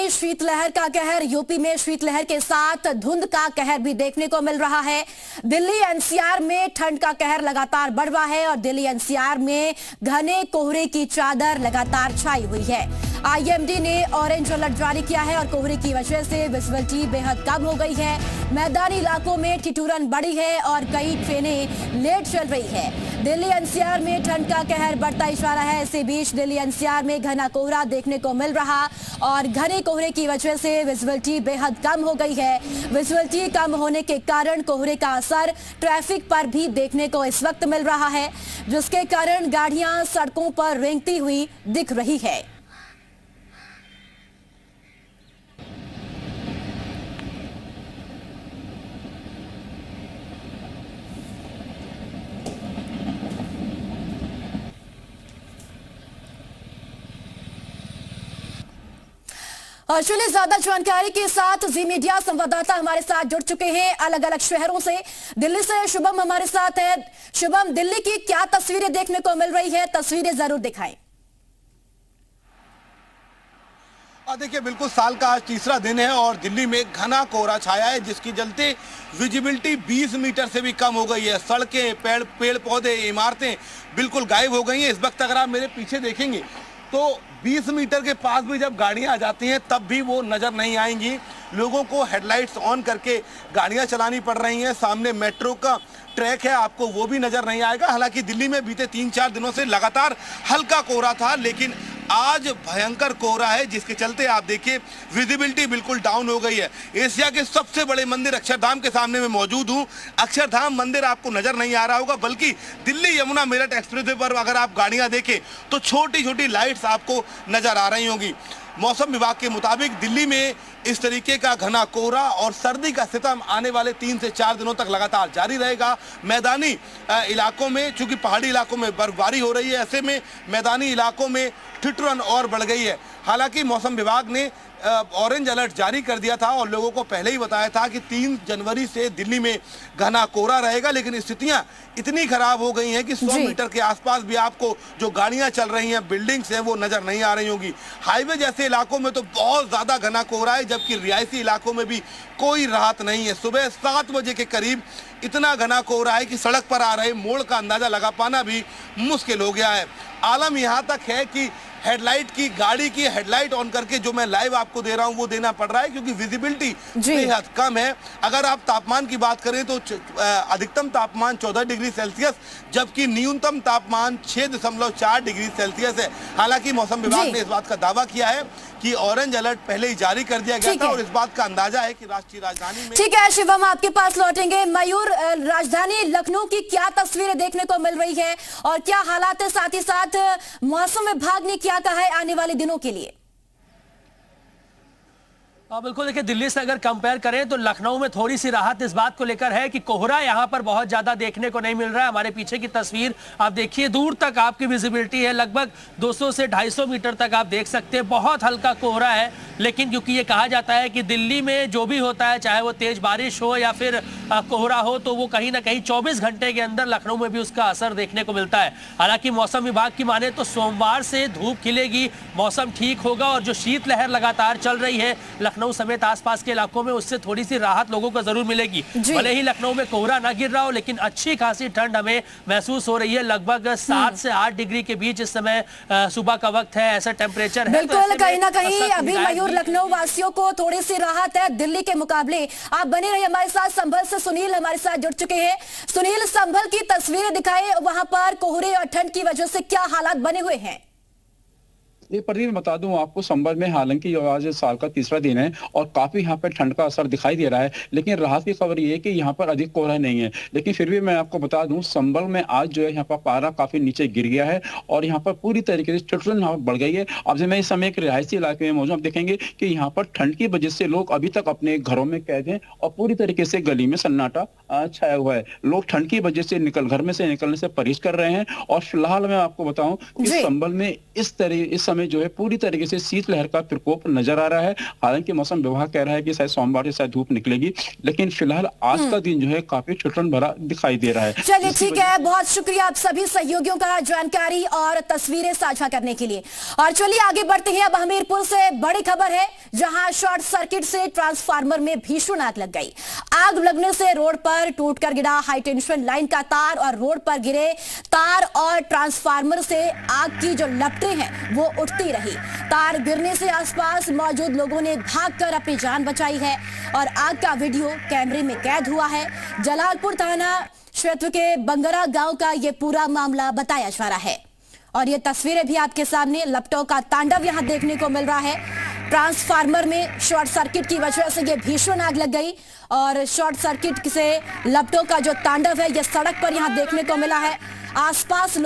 गई शीतलहर का कहर। यूपी में शीतलहर के साथ धुंध का कहर भी देखने को मिल रहा है। दिल्ली एनसीआर में ठंड का कहर लगातार बढ़ रहा है और दिल्ली एनसीआर में घने कोहरे की चादर लगातार छाई हुई है। आईएमडी ने ऑरेंज अलर्ट जारी किया है और कोहरे की वजह से विजिबिलिटी बेहद कम हो गई है। मैदानी इलाकों में ठिठुरन बढ़ी है और कई ट्रेनें लेट चल रही है। दिल्ली एनसीआर में ठंड का कहर बढ़ता इशारा है। इसी बीच दिल्ली एनसीआर में घना कोहरा देखने को मिल रहा और घने कोहरे की वजह से विजिबिलिटी बेहद कम हो गई है। विजिबिलिटी कम होने के कारण कोहरे का असर ट्रैफिक पर भी देखने को इस वक्त मिल रहा है, जिसके कारण गाड़ियां सड़कों पर रेंगती हुई दिख रही है। और चलिए ज्यादा जानकारी के साथ जी मीडिया संवाददाता हमारे साथ जुड़ चुके हैं अलग अलग शहरों से। दिल्ली से शुभम हमारे साथ है। शुभम, दिल्ली की क्या तस्वीरें देखने को मिल रही है? तस्वीरें जरूर दिखाएं। देखिए, बिल्कुल साल का आज तीसरा दिन है और दिल्ली में घना कोहरा छाया है, जिसके चलते विजिबिलिटी 20 मीटर से भी कम हो गई है। सड़कें, पेड़ पौधे, इमारतें बिल्कुल गायब हो गई हैं। इस वक्त अगर आप मेरे पीछे देखेंगे तो 20 मीटर के पास भी जब गाड़ियां आ जाती हैं तब भी वो नज़र नहीं आएंगी। लोगों को हेडलाइट्स ऑन करके गाड़ियां चलानी पड़ रही हैं। सामने मेट्रो का ट्रैक है, आपको वो भी नज़र नहीं आएगा। हालांकि दिल्ली में बीते 3-4 दिनों से लगातार हल्का कोहरा था, लेकिन आज भयंकर कोहरा है, जिसके चलते आप देखिए विजिबिलिटी बिल्कुल डाउन हो गई है। एशिया के सबसे बड़े मंदिर अक्षरधाम के सामने मैं मौजूद हूं। अक्षरधाम मंदिर आपको नजर नहीं आ रहा होगा, बल्कि दिल्ली यमुना मेरठ एक्सप्रेसवे पर अगर आप गाड़ियां देखें तो छोटी छोटी लाइट्स आपको नजर आ रही होंगी। मौसम विभाग के मुताबिक दिल्ली में इस तरीके का घना कोहरा और सर्दी का सितम आने वाले 3 से 4 दिनों तक लगातार जारी रहेगा। मैदानी इलाकों में, चूंकि पहाड़ी इलाकों में बर्फबारी हो रही है, ऐसे में मैदानी इलाकों में ठिठुरन और बढ़ गई है। हालांकि मौसम विभाग ने ऑरेंज अलर्ट जारी कर दिया था और लोगों को पहले ही बताया था कि 3 जनवरी से दिल्ली में घना कोहरा रहेगा, लेकिन स्थितियां इतनी खराब हो गई हैं कि 100 मीटर के आसपास भी आपको जो गाड़ियां चल रही हैं, बिल्डिंग्स हैं, वो नजर नहीं आ रही होंगी। हाईवे जैसे इलाकों में तो बहुत ज्यादा घना कोहरा है, जबकि रिहायशी इलाकों में भी कोई राहत नहीं है। सुबह 7 बजे के करीब इतना घना कोहरा है कि सड़क पर आ रहे मोड़ का अंदाजा लगा पाना भी मुश्किल हो गया है। आलम यहाँ तक है कि हेडलाइट की, गाड़ी की हेडलाइट ऑन करके जो मैं लाइव आपको दे रहा हूं वो देना पड़ रहा है, क्योंकि विजिबिलिटी बेहद कम है। अगर आप तापमान की बात करें तो अधिकतम तापमान 14 डिग्री सेल्सियस, जबकि न्यूनतम तापमान 6.4 डिग्री सेल्सियस है। हालांकि मौसम विभाग ने इस बात का दावा किया है कि ऑरेंज अलर्ट पहले ही जारी कर दिया गया था और इस बात का अंदाजा है कि राष्ट्रीय राजधानी में। ठीक है शिवम, आपके पास लौटेंगे। मयूर, राजधानी लखनऊ की क्या तस्वीरें देखने को मिल रही है और क्या हालात है? साथ ही साथ मौसम विभाग ने क्या कहा है आने वाले दिनों के लिए? बिल्कुल, देखिए दिल्ली से अगर कंपेयर करें तो लखनऊ में थोड़ी सी राहत इस बात को लेकर है कि कोहरा यहां पर बहुत ज्यादा देखने को नहीं मिल रहा है। हमारे पीछे की तस्वीर आप देखिए, दूर तक आपकी विजिबिलिटी है, लगभग 200 से 250 मीटर तक आप देख सकते हैं। बहुत हल्का कोहरा है, लेकिन क्योंकि ये कहा जाता है कि दिल्ली में जो भी होता है, चाहे वो तेज बारिश हो या फिर कोहरा हो, तो वो कहीं ना कहीं 24 घंटे के अंदर लखनऊ में भी उसका असर देखने को मिलता है। हालांकि मौसम विभाग की माने तो सोमवार से धूप खिलेगी, मौसम ठीक होगा और जो शीतलहर लगातार चल रही है लखनऊ समेत आसपास के इलाकों में, उससे थोड़ी सी राहत लोगों को जरूर मिलेगी। भले ही लखनऊ में कोहरा ना गिर रहा हो, लेकिन अच्छी खासी ठंड हमें महसूस हो रही है। लगभग 7 से 8 डिग्री के बीच इस समय सुबह का वक्त है, ऐसा टेम्परेचर है। बिल्कुल, कहीं ना कहीं अभी मयूर लखनऊ वासियों को थोड़ी सी राहत है दिल्ली के मुकाबले। आप बने रहिए हमारे साथ। संभल से सुनील हमारे साथ जुड़ चुके हैं। सुनील, संभल की तस्वीरें दिखाए, वहां पर कोहरे और ठंड की वजह से क्या हालात बने हुए हैं? ये प्रदीप बता दूं आपको, संभल में हालांकि आज साल का तीसरा दिन है और काफी यहाँ पर ठंड का असर दिखाई दे रहा है, लेकिन राहत की खबर ये है कि यहाँ पर अधिक कोहरा नहीं है। लेकिन फिर भी मैं आपको बता दूं, संभल में आज जो है यहाँ पर पारा काफी नीचे गिर गया है और यहाँ पर पूरी तरीके से ठिठुरन यहाँ बढ़ गई है। अब मैं इस समय एक रिहायशी इलाके में मौजूद, आप देखेंगे कि यहाँ पर ठंड की वजह से लोग अभी तक अपने घरों में कैद हैं और पूरी तरीके से गली में सन्नाटा छाया हुआ है। लोग ठंड की वजह से घर में से निकलने से परहेज कर रहे हैं। और फिलहाल मैं आपको बताऊं कि संभल में इस समय जो है पूरी तरीके से शीतलहर का प्रकोप नजर आ रहा है। हालांकि मौसम विभाग कह रहा है कि शायद सोमवार से शायद धूप निकलेगी, लेकिन फिलहाल आज का दिन जो है काफी ठंड भरा दिखाई दे रहा है। चलिए ठीक है, बहुत शुक्रिया आप सभी सहयोगियों का जानकारी और तस्वीरें साझा करने के लिए। और चलिए आगे बढ़ते हैं। अब हमीरपुर से बड़ी खबर है, जहां शॉर्ट सर्किट से ट्रांसफार्मर में भीषण आग लग गई। आग लगने से रोड पर टूटकर गिरा हाई टेंशन लाइन का तार और रोड पर गिरे तार और ट्रांसफार्मर से आग की जो लपटें हैं वो उठती रही। तार गिरने से आसपास मौजूद लोगों ने भागकर अपनी जान बचाई है और आग का वीडियो कैमरे में कैद हुआ है। जलालपुर थाना क्षेत्र के बंगरा गांव का यह पूरा मामला बताया जा रहा है और ये तस्वीरें भी आपके सामने, लपटों का तांडव यहां देखने को मिल रहा है। ट्रांसफार्मर में शॉर्ट सर्किट की वजह से ये भीषण आग लग गई और शॉर्ट सर्किट से लपटों का जो तांडव है ये सड़क पर यहां देखने को मिला है। आसपास लोग